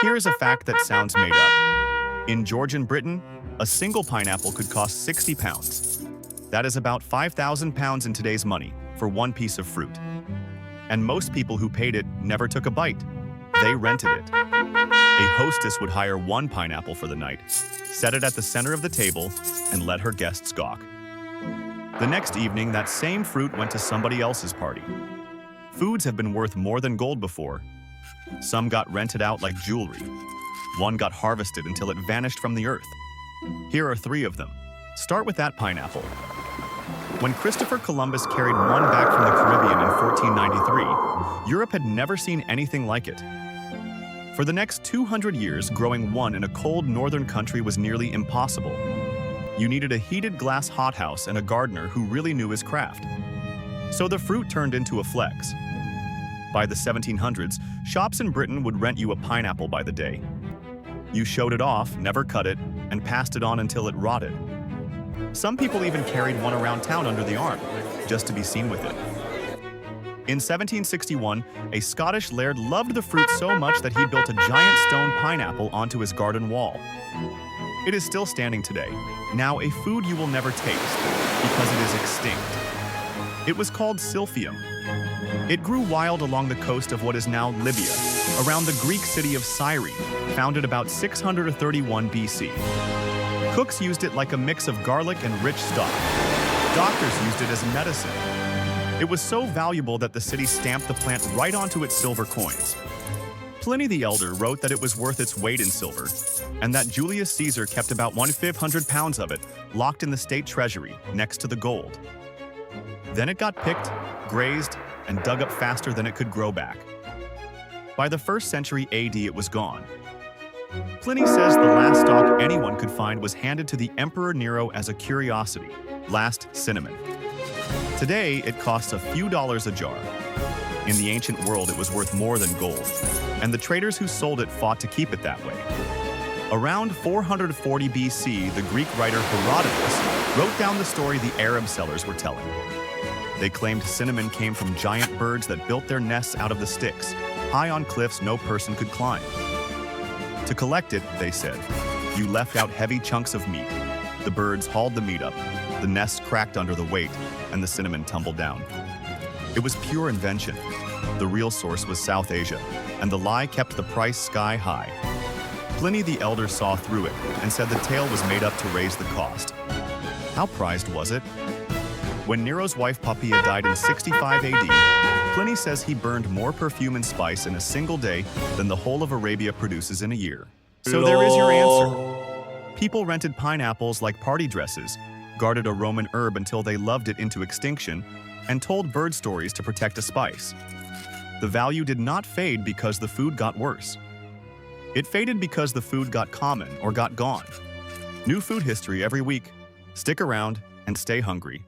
Here's a fact that sounds made up. In Georgian Britain, a single pineapple could cost 60 pounds. That is about 5,000 pounds in today's money for one piece of fruit. And most people who paid it never took a bite. They rented it. A hostess would hire one pineapple for the night, set it at the center of the table, and let her guests gawk. The next evening, that same fruit went to somebody else's party. Foods have been worth more than gold before. Some got rented out like jewelry. One got harvested until it vanished from the earth. Here are 3 of them. Start with that pineapple. When Christopher Columbus carried one back from the Caribbean in 1493, Europe had never seen anything like it. For the next 200 years, growing one in a cold northern country was nearly impossible. You needed a heated glass hothouse and a gardener who really knew his craft. So the fruit turned into a flex. By the 1700s, shops in Britain would rent you a pineapple by the day. You showed it off, never cut it, and passed it on until it rotted. Some people even carried one around town under the arm, just to be seen with it. In 1761, a Scottish laird loved the fruit so much that he built a giant stone pineapple onto his garden wall. It is still standing today, now a food you will never taste, because it is extinct. It was called silphium. It grew wild along the coast of what is now Libya, around the Greek city of Cyrene, founded about 631 BC. Cooks used it like a mix of garlic and rich stock. Doctors used it as medicine. It was so valuable that the city stamped the plant right onto its silver coins. Pliny the Elder wrote that it was worth its weight in silver, and that Julius Caesar kept about 1/500 pounds of it locked in the state treasury next to the gold. Then it got picked, grazed, and dug up faster than it could grow back. By the 1st century AD, it was gone. Pliny says the last stalk anyone could find was handed to the Emperor Nero as a curiosity. Last, cinnamon. Today, it costs a few dollars a jar. In the ancient world, it was worth more than gold, and the traders who sold it fought to keep it that way. Around 440 BC, the Greek writer Herodotus wrote down the story the Arab sellers were telling. They claimed cinnamon came from giant birds that built their nests out of the sticks, high on cliffs no person could climb. To collect it, they said, you left out heavy chunks of meat. The birds hauled the meat up, the nests cracked under the weight, and the cinnamon tumbled down. It was pure invention. The real source was South Asia, and the lie kept the price sky high. Pliny the Elder saw through it and said the tale was made up to raise the cost. How prized was it? When Nero's wife Poppaea died in 65 AD, Pliny says he burned more perfume and spice in a single day than the whole of Arabia produces in a year. So there is your answer. People rented pineapples like party dresses, guarded a Roman herb until they loved it into extinction, and told bird stories to protect a spice. The value did not fade because the food got worse. It faded because the food got common or got gone. New food history every week. Stick around and stay hungry.